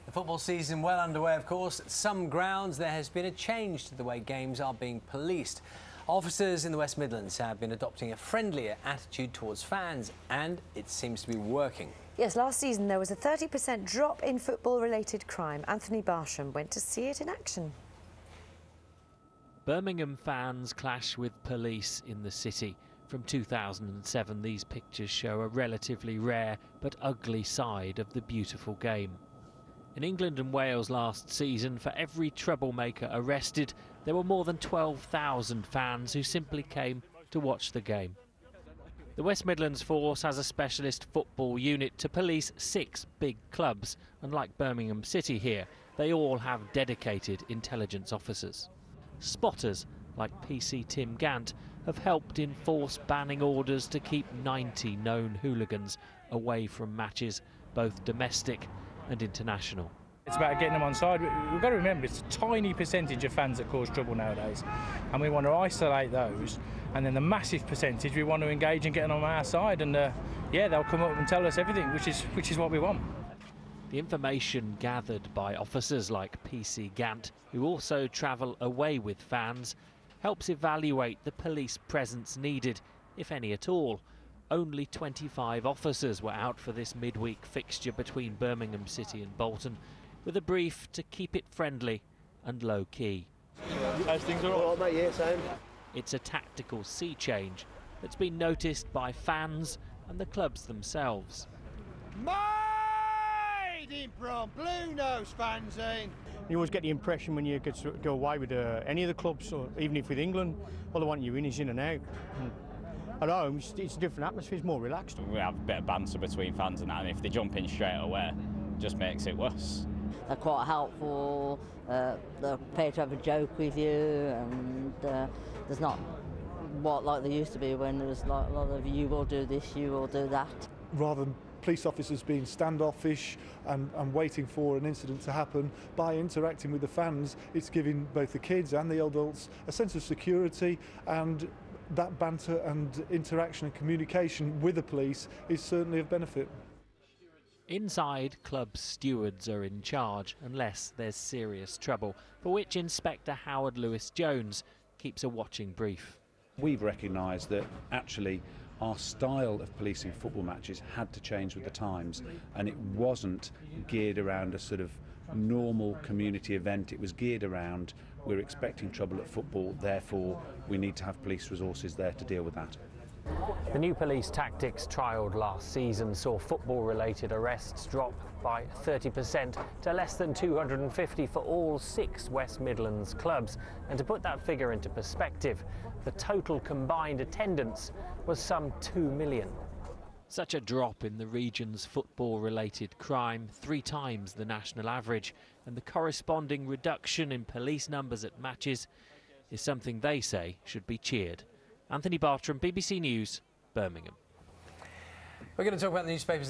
The football season well underway, of course. At some grounds there has been a change to the way games are being policed. Officers in the West Midlands have been adopting a friendlier attitude towards fans, and it seems to be working. Yes, last season there was a 30% drop in football-related crime. Anthony Barsham went to see it in action. Birmingham fans clash with police in the city. From 2007, these pictures show a relatively rare but ugly side of the beautiful game. In England and Wales last season, for every troublemaker arrested, there were more than 12,000 fans who simply came to watch the game. The West Midlands Force has a specialist football unit to police 6 big clubs, and like Birmingham City here, they all have dedicated intelligence officers. Spotters, like PC Tim Gant, have helped enforce banning orders to keep 90 known hooligans away from matches, both domestic and international. It's about getting them on side. We've got to remember it's a tiny percentage of fans that cause trouble nowadays, and we want to isolate those, and then the massive percentage we want to engage and get them on our side, and yeah, they'll come up and tell us everything, which is what we want. The information gathered by officers like PC Gant, who also travel away with fans, helps evaluate the police presence needed, if any at all. Only 25 officers were out for this midweek fixture between Birmingham City and Bolton, with a brief to keep it friendly and low-key. How's things all right, mate? Yeah, same. It's a tactical sea change that's been noticed by fans and the clubs themselves. Made in from Blue Nose fanzine. You always get the impression when you go away with any of the clubs, or even if with England, all they want you in is in and out. At home, it's a different atmosphere, it's more relaxed. We have a bit of banter between fans and that, and if they jump in straight away, it just makes it worse. They're quite helpful, they're prepared to have a joke with you, and there's not what like there used to be when there was like a lot of you will do this, you will do that. Rather than police officers being standoffish and waiting for an incident to happen, by interacting with the fans, it's giving both the kids and the adults a sense of security, and that banter and interaction and communication with the police is certainly of benefit. Inside, club stewards are in charge unless there's serious trouble, for which Inspector Howard Lewis-Jones keeps a watching brief. We've recognised that actually our style of policing football matches had to change with the times, and it wasn't geared around a sort of normal community event. It was geared around, we're expecting trouble at football, therefore we need to have police resources there to deal with that. The new police tactics trialled last season saw football-related arrests drop by 30% to less than 250 for all 6 West Midlands clubs. And to put that figure into perspective, the total combined attendance was some 2 million. Such a drop in the region's football-related crime, 3 times the national average, and the corresponding reduction in police numbers at matches is something they say should be cheered. Anthony Bartram, BBC News, Birmingham. We're going to talk about the newspapers